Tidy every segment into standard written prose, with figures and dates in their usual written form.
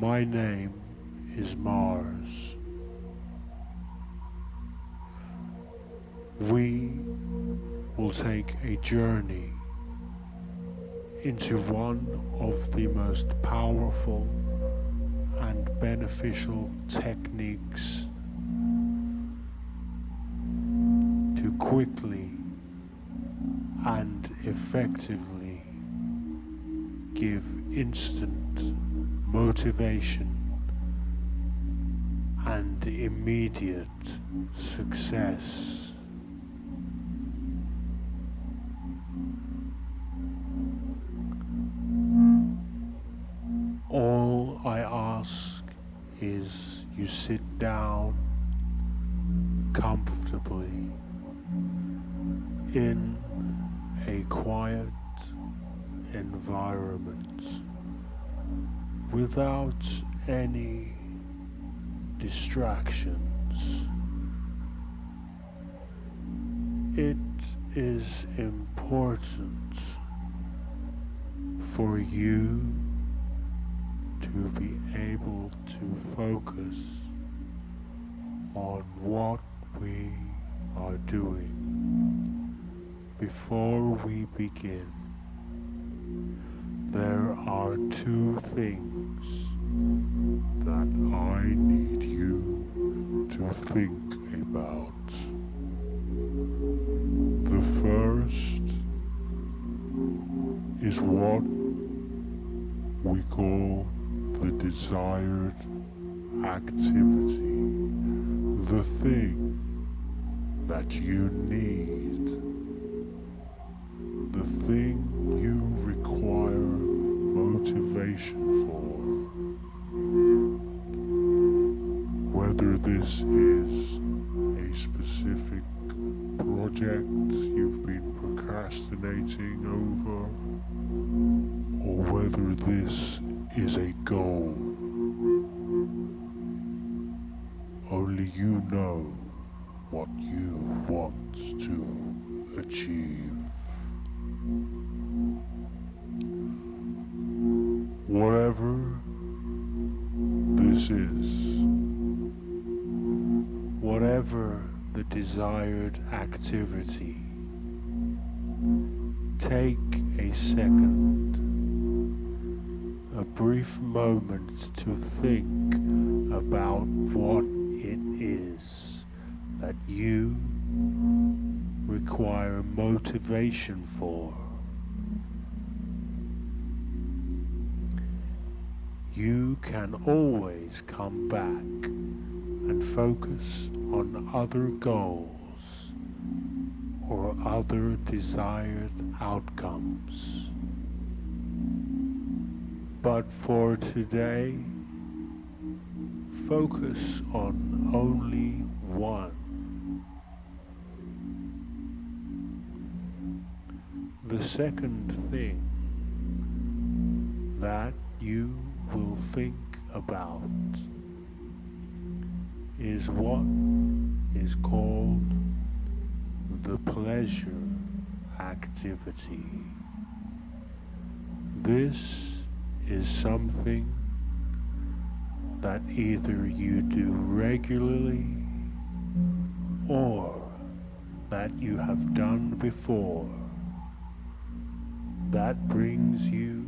My name is Mars. We will take a journey into one of the most powerful and beneficial techniques to quickly and effectively give instant motivation and immediate success. All I ask is you sit down comfortably in a quiet environment without any distractions. It is important for you to be able to focus on what we are doing before we begin. There are two things that I need you to think about. The first is what we call the desired activity, the thing that you need, the thing you require motivation for. Whether this is a specific project you've been procrastinating over, or whether this is a goal. Only you know what you want to achieve. Whatever this is, whatever the desired activity, take a second, a brief moment to think about what it is that you require motivation for. You can always come back and focus on other goals or other desired outcomes. But for today, focus on only one. The second thing that you will think about is what is called the pleasure activity. This is something that either you do regularly or that you have done before that brings you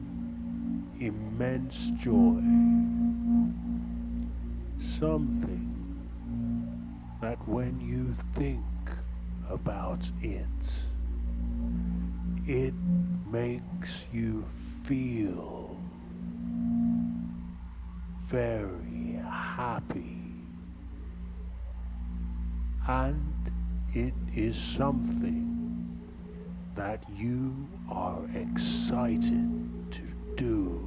immense joy. Something that when you think about it, it makes you feel very happy, and it is something that you are excited to do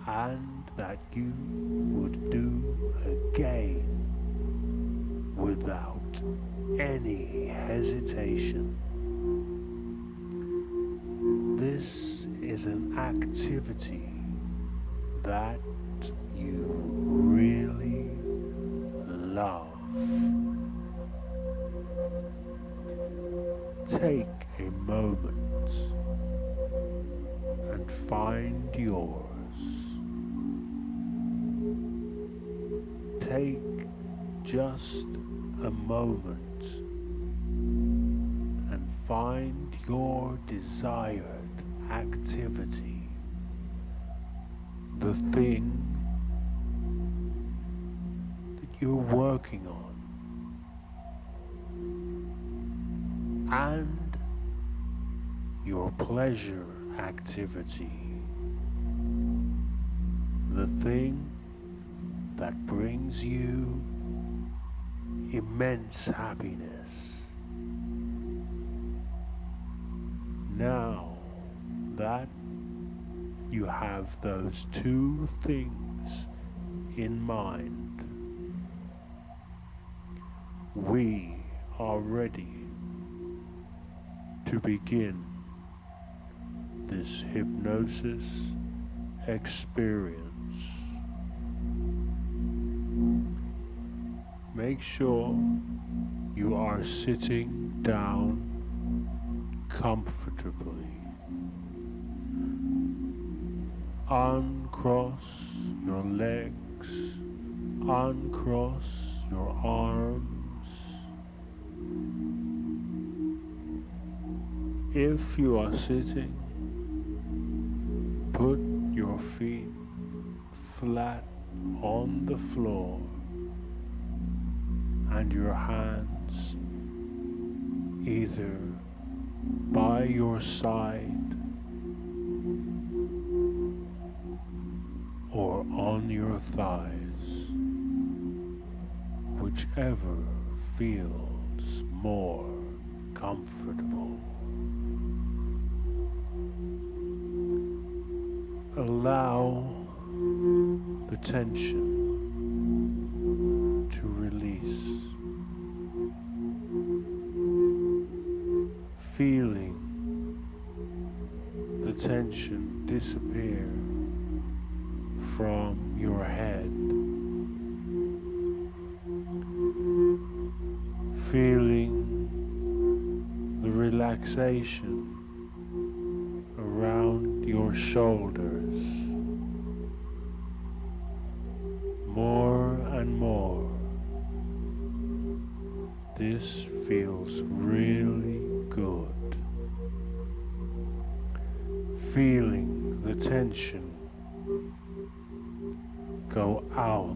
and that you would do again without any hesitation. This is an activity that you really love. Take a moment and find yours. take just a moment and find your desired activity, the thing that you're working on, and your pleasure activity, the thing that brings you immense happiness. Now that you have those two things in mind, we are ready to begin this hypnosis experience. Make sure you are sitting down comfortably. Uncross your legs, uncross your arms. If you are sitting, put your feet flat on the floor and your hands either by your side or on your thighs, whichever feels more comfortable. Allow the tension to release, feeling the tension disappear from your head, feeling the relaxation around your shoulders, more and more. This feels really good. Feeling the tension go out,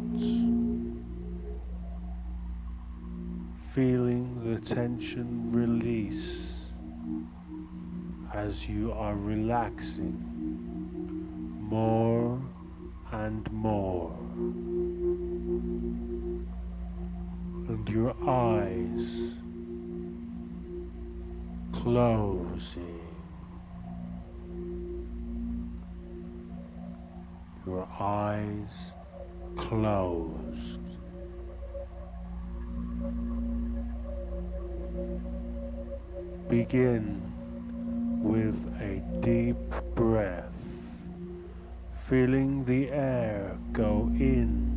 feeling the tension release as you are relaxing more and more, and your eyes closing, your eyes closed. Begin with a deep breath, feeling the air go in,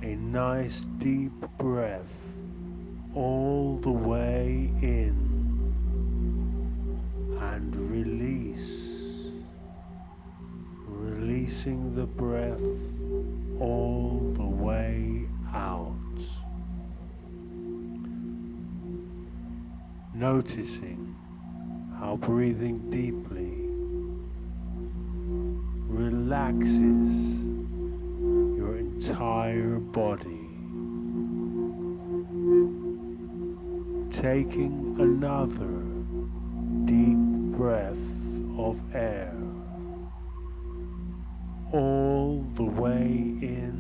a nice deep breath all the way in, and releasing the breath all the way out. Noticing how breathing deeply relaxes your entire body. Taking another deep breath of air all the way in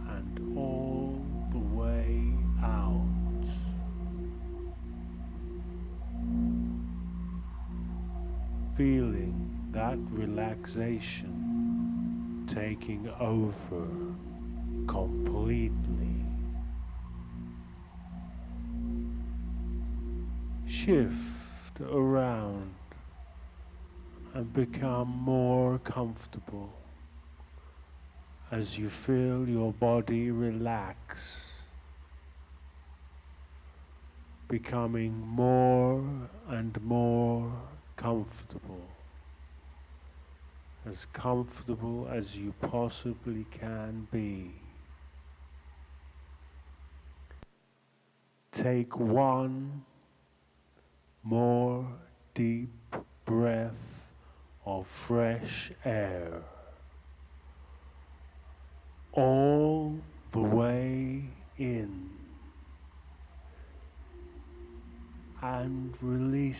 and all the way out. Feeling that relaxation taking over completely. Shift around and become more comfortable as you feel your body relax, becoming more and more comfortable, as comfortable as you possibly can be. Take one more deep breath of fresh air all the way in and release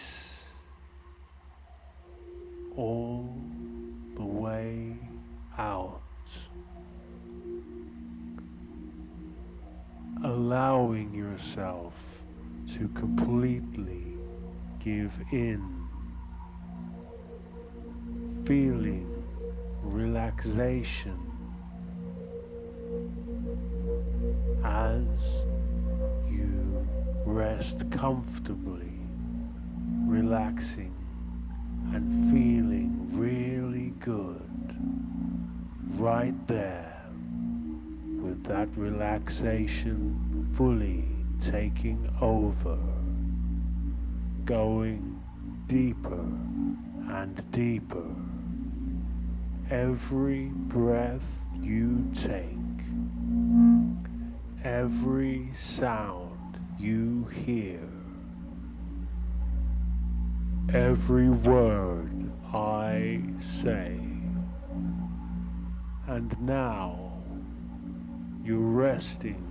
all the way out, allowing yourself to completely give in, feeling relaxation as you rest comfortably, relaxing and feeling really good right there, with that relaxation fully taking over, going deeper and deeper. Every breath you take, every sound you hear, every word I say, and now you're resting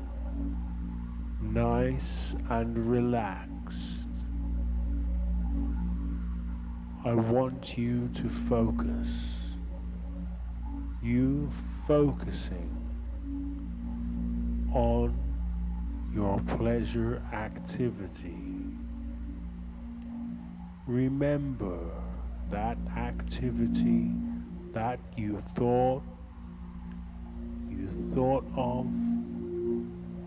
nice and relaxed. I want you to focus. You focusing on your pleasure activity. Remember that activity that you thought of,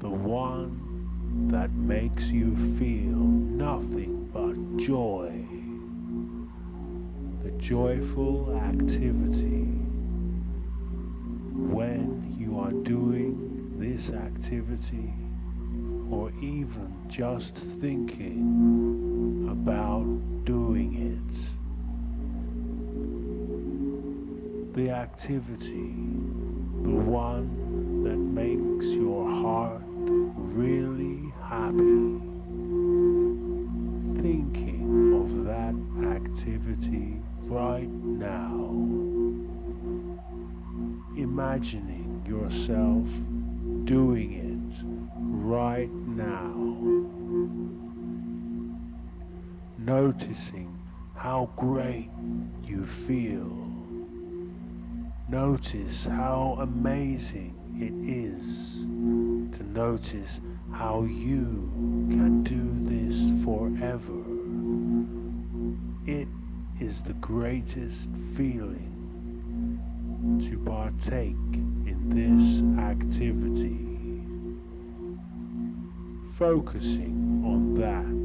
the one that makes you feel nothing but joy, the joyful activity. When you are doing this activity, or even just thinking about doing it, the activity, the one that makes your heart really happy, thinking of that activity right now, imagining yourself doing it right now, noticing how great you feel. Notice how amazing it is to notice how you can do this forever. It is the greatest feeling to partake in this activity. Focusing on that,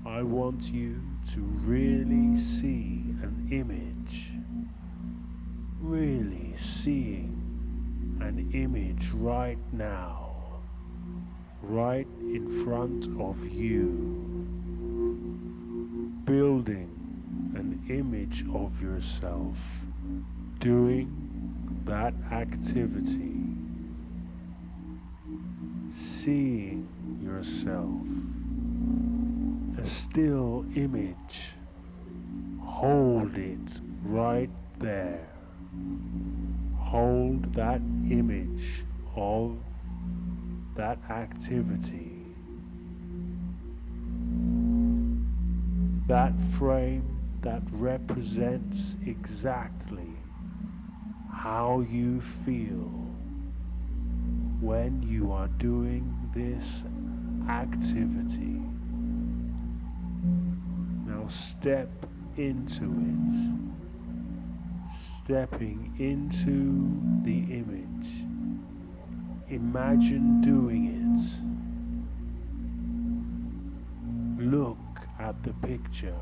I want you to really see an image, really seeing an image right now, right in front of you, building an image of yourself doing that activity, seeing yourself, a still image, hold it right there. Hold that image of that activity, that frame that represents exactly how you feel when you are doing this activity. Now step into it, stepping into the image. Imagine doing it. Look at the picture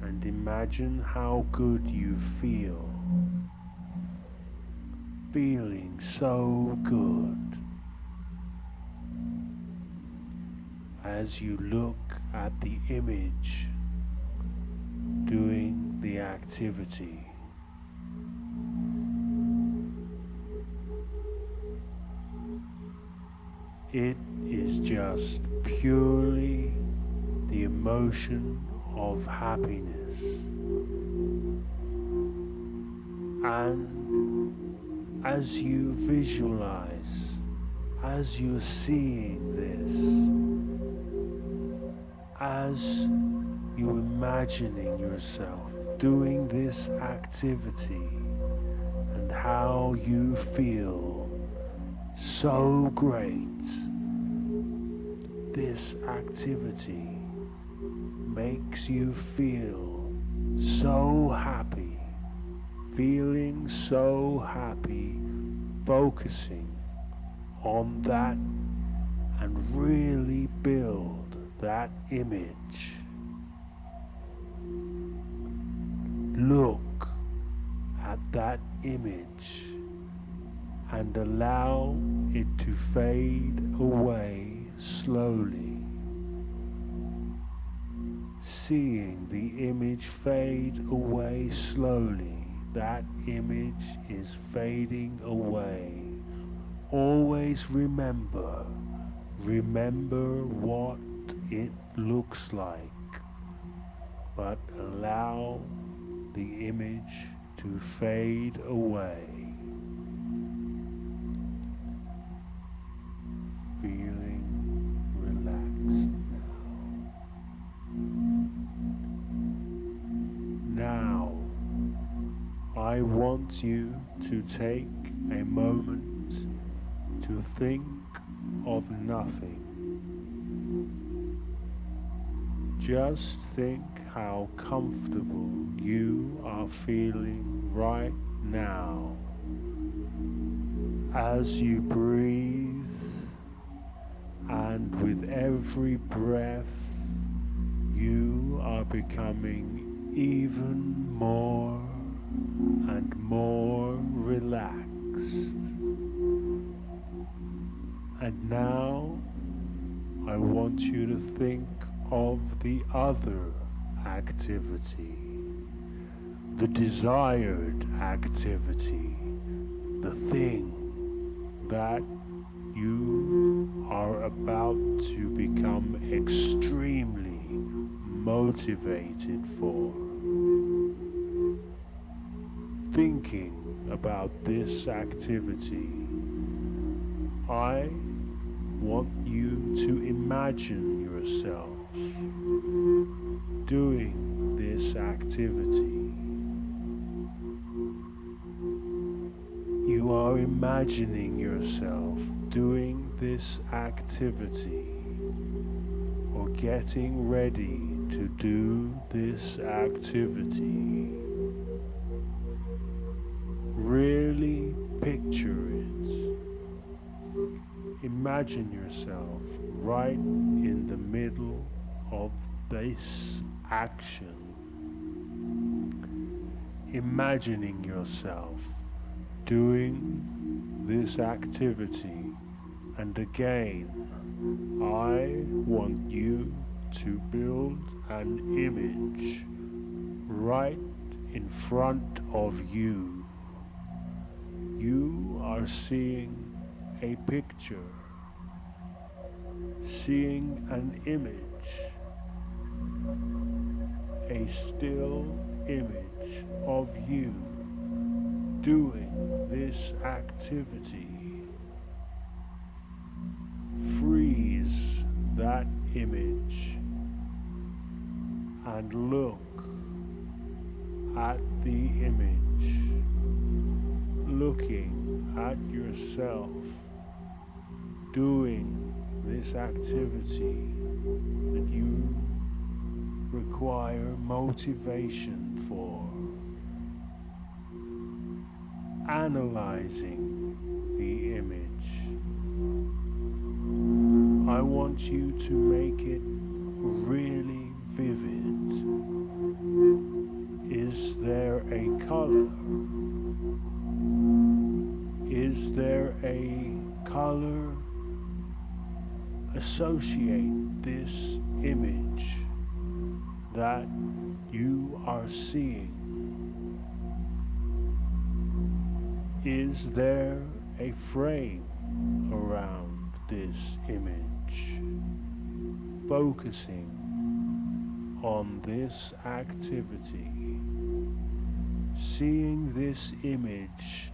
and imagine how good you feel. Feeling so good as you look at the image doing the the activity. It is just purely the emotion of happiness. And as you visualize, as you're seeing this, as you're imagining yourself doing this activity and how you feel so great, this activity makes you feel so happy, feeling so happy, focusing on that and really build that image. Look at that image and allow it to fade away slowly. Seeing the image fade away slowly, that image is fading away. Always remember what it looks like, but allow the image to fade away. Feeling relaxed now. Now, I want you to take a moment to think of nothing. Just think how comfortable you are feeling right now as you breathe, and with every breath you are becoming even more and more relaxed. And now I want you to think of the other activity, the desired activity, the thing that you are about to become extremely motivated for. Thinking about this activity, I want you to imagine yourself doing this activity. You are imagining yourself doing this activity or getting ready to do this activity. Really picture it. Imagine yourself right in the middle of this action. Imagining yourself doing this activity, and again, I want you to build an image right in front of you. You are seeing a picture, seeing an image, a still image of you doing this activity. Freeze that image and look at the image, looking at yourself doing this activity that you require motivation for. Analyzing the image. I want you to make it really vivid. Is there a color? Is there a color? Associate this image that you are seeing Is there a frame around this image? Focusing on this activity, seeing this image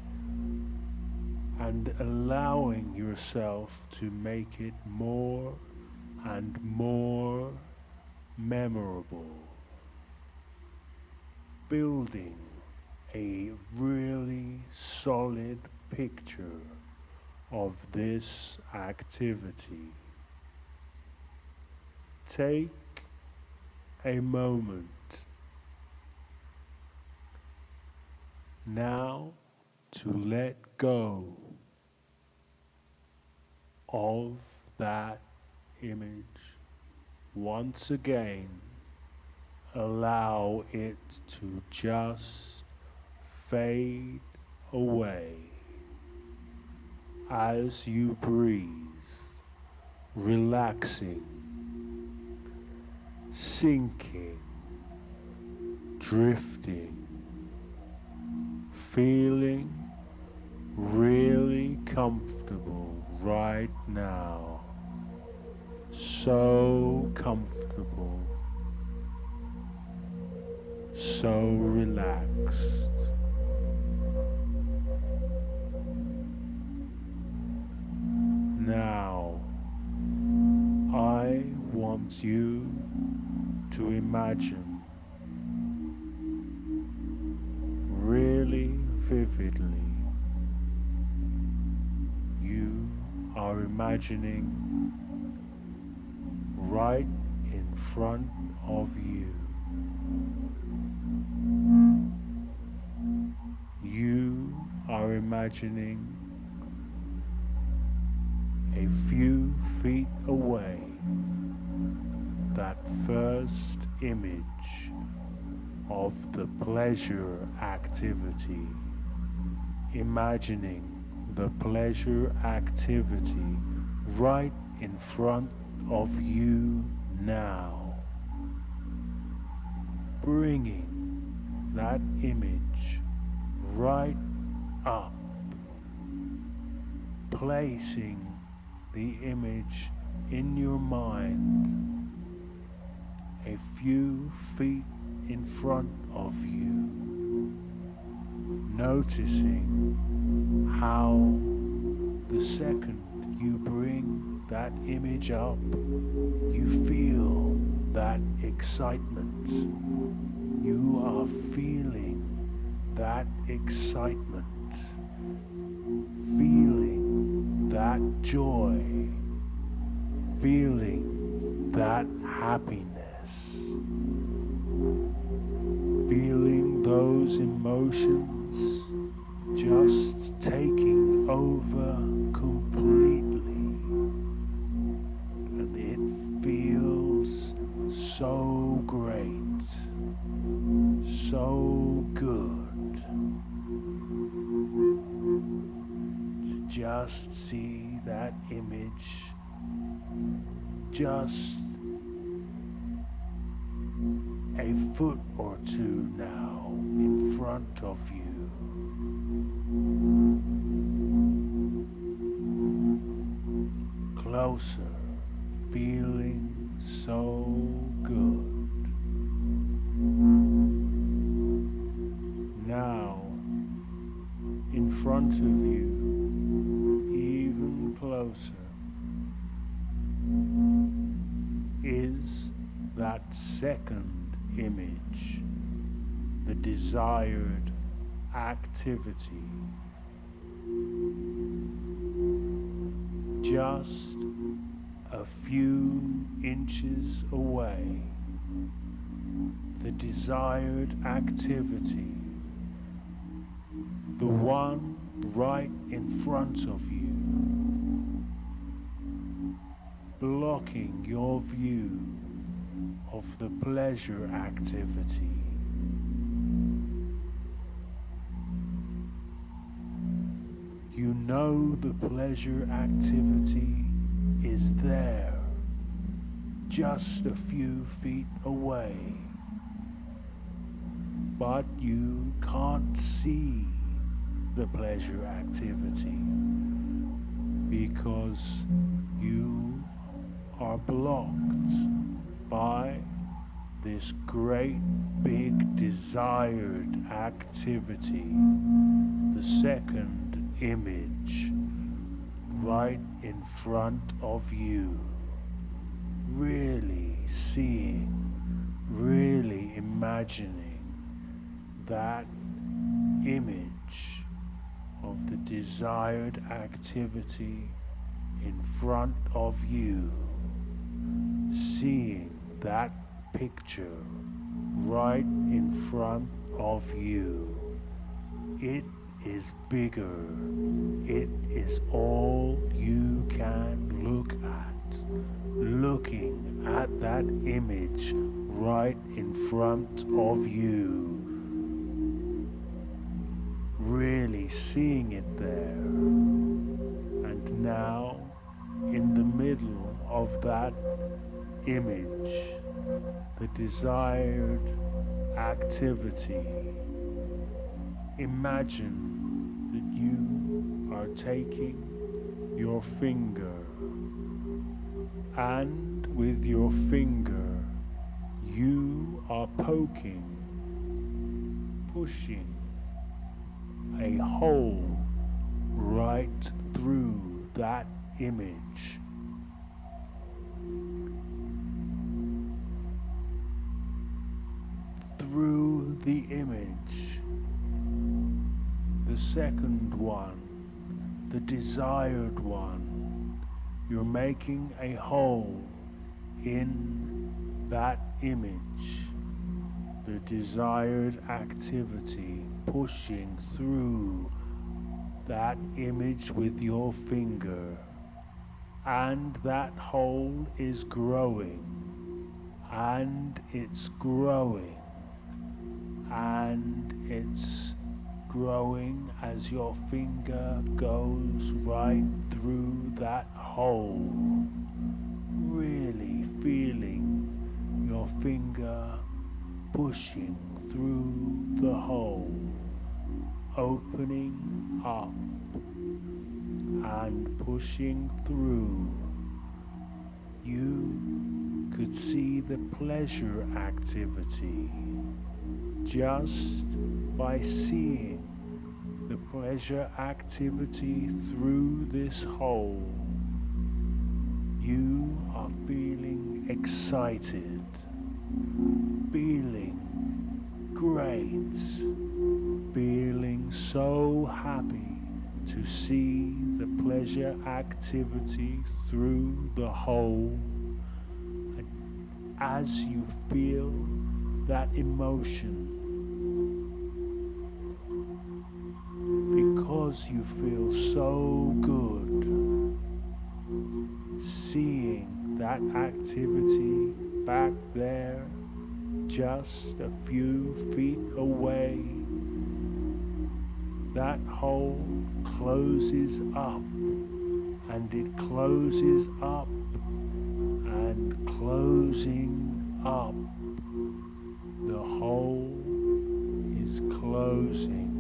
and allowing yourself to make it more and more memorable, building a really solid picture of this activity. Take a moment now to let go of that image. Once again, allow it to just fade away as you breathe, relaxing, sinking, drifting, feeling really comfortable right now. So comfortable, so relaxed. Now, I want you to imagine really vividly. You are imagining right in front of you. You are imagining a few feet away that first image of the pleasure activity, imagining the pleasure activity right in front of you now, bringing that image right up, placing the image in your mind a few feet in front of you, noticing how the second you bring that image up, you feel that excitement. You are feeling that excitement, feeling that joy, feeling that happiness, feeling those emotions just taking over completely, and it feels so great, so good to just see that image just a foot or two now in front of you. Closer, feeling so good. Now, in front of you, even closer, is that second image, the desired activity. Just a few inches away, the desired activity, the one right in front of you, blocking your view of the pleasure activity. You know the pleasure activity is there, just a few feet away, but you can't see the pleasure activity because you are blocked by this great big desired activity, the second image right in front of you, really seeing, really imagining that image of the desired activity in front of you, seeing that picture right in front of you. It is bigger. It is all you can look at. Looking at that image right in front of you. Really seeing it there. And now, in the middle of that image, the desired activity, imagine that you are taking your finger and with your finger you are poking, pushing a hole right through that image. Through the image. The second one, the desired one, you're making a hole in that image. The desired activity, pushing through that image with your finger, and that hole is growing, and it's growing, and it's growing as your finger goes right through that hole, really feeling your finger pushing through the hole, opening up and pushing through. You could see the pleasure activity just by seeing the pleasure activity through this hole. You are feeling excited, feeling great, feeling so happy to see the pleasure activity through the hole. And as you feel that emotion, because you feel so good, seeing that activity back there, just a few feet away, that hole closes up, and it closes up, and closing up. The hole is closing,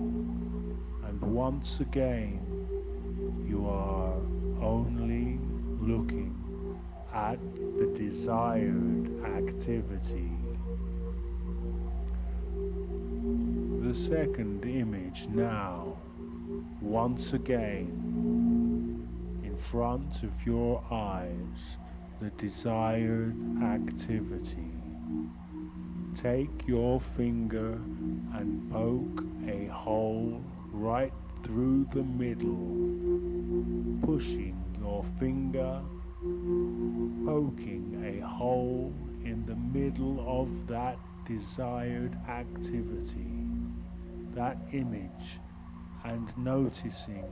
and once again you are only looking at the desired activity. The second image now, once again, in front of your eyes, the desired activity. Take your finger and poke a hole right through the middle, pushing your finger, poking a hole in the middle of that desired activity, that image, and noticing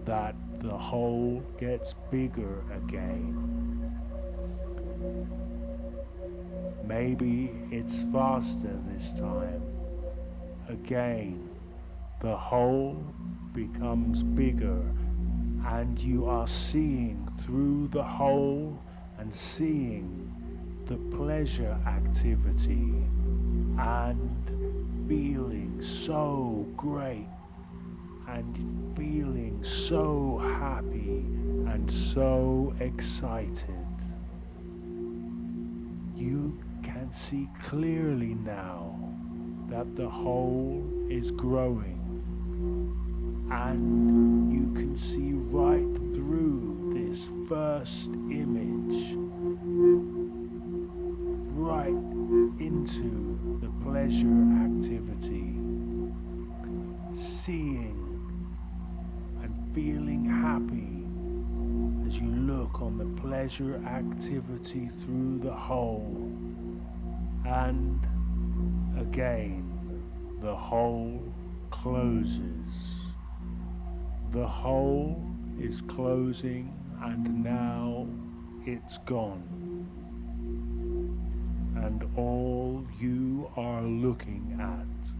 that the hole gets bigger again. Maybe it's faster this time. Again, the hole becomes bigger, and you are seeing through the hole and seeing the pleasure activity and feeling so great and feeling so happy and so excited. You can see clearly now that the hole is growing, and you can see right through this first image, right into the pleasure activity, seeing and feeling happy as you look on the pleasure activity through the hole. And again, the hole closes. The hole is closing, and now it's gone. And all you are looking at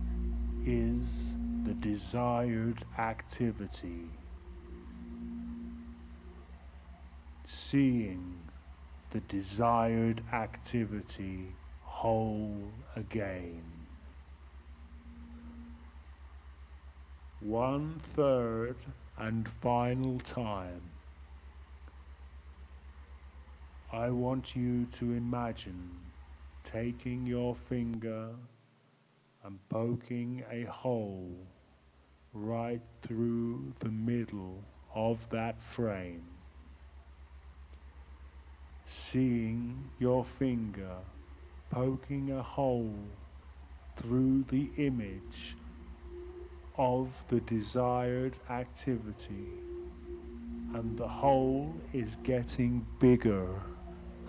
is the desired activity. Seeing the desired activity whole again. 1/3 and final time. I want you to imagine taking your finger and poking a hole right through the middle of that frame. Seeing your finger poking a hole through the image of the desired activity, and the hole is getting bigger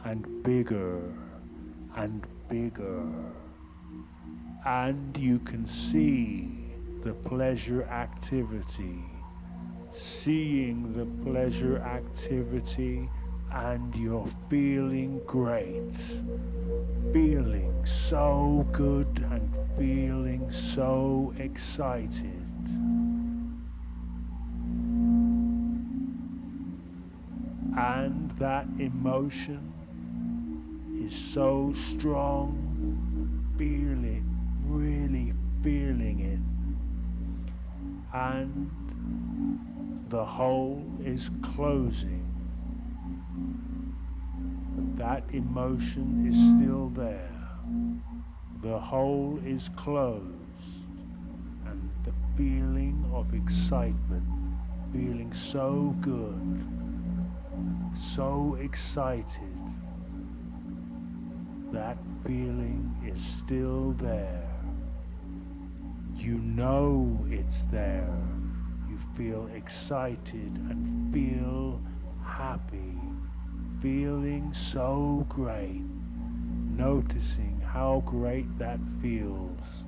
and bigger and bigger, and you can see the pleasure activity, seeing the pleasure activity, and you're feeling great, feeling so good and feeling so excited. And that emotion is so strong, feel it, really feeling it. And the hole is closing. That emotion is still there. The hole is closed, and the feeling of excitement, feeling so good, so excited, that feeling is still there. You know it's there. You feel excited and feel happy, feeling so great, noticing how great that feels.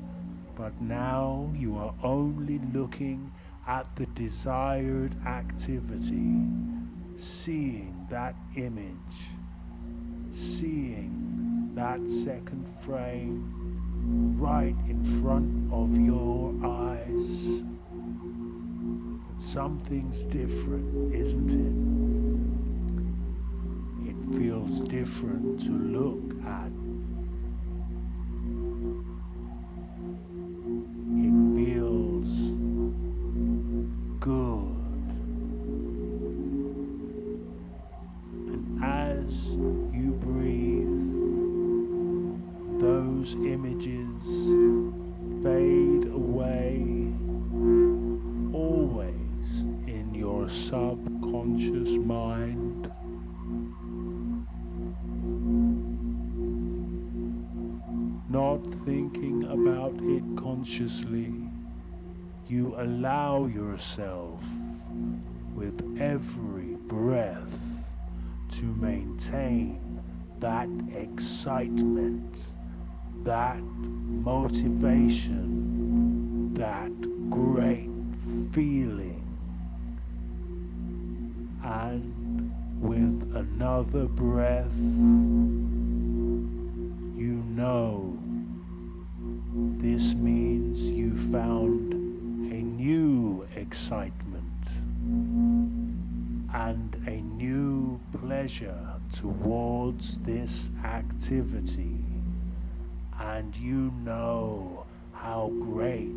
But now you are only looking at the desired activity, seeing that image, seeing that second frame right in front of your eyes. But something's different, isn't it? It feels different to look at. It feels good. And as you breathe, those images fade away, always in your subconscious mind. Not thinking about it consciously, you allow yourself with every breath to maintain that excitement, that motivation, that great feeling. And with another breath, you know this means you found a new excitement and a new pleasure towards this activity, and you know how great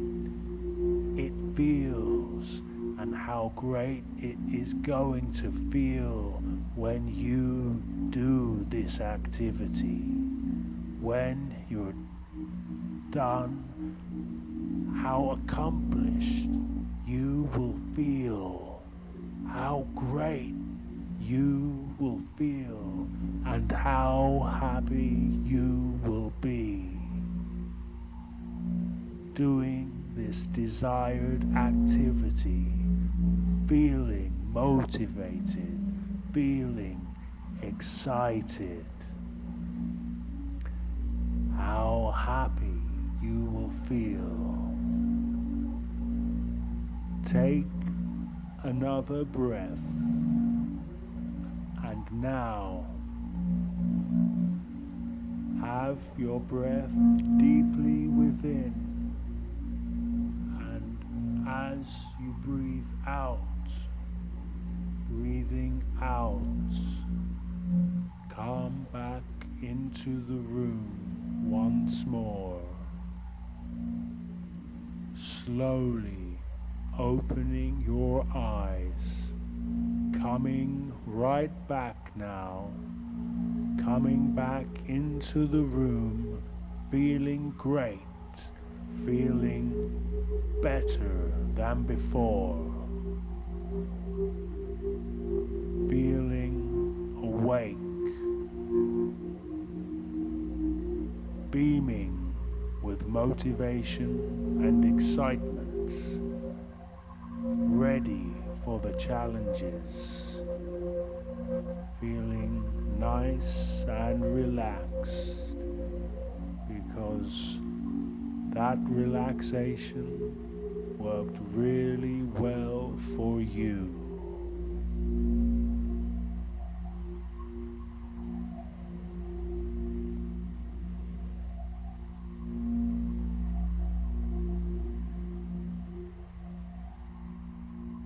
it feels and how great it is going to feel when you do this activity. When you're done, how accomplished you will feel, how great you will feel, and how happy you will be doing this desired activity, feeling motivated, feeling excited. How happy you will feel. Take another breath, and now have your breath deeply within, and as you breathe out, breathing out, come back into the room once more, slowly opening your eyes, coming right back now, coming back into the room, feeling great, feeling better than before, feeling awake, beaming with motivation and excitement, ready for the challenges, feeling nice and relaxed because that relaxation worked really well for you.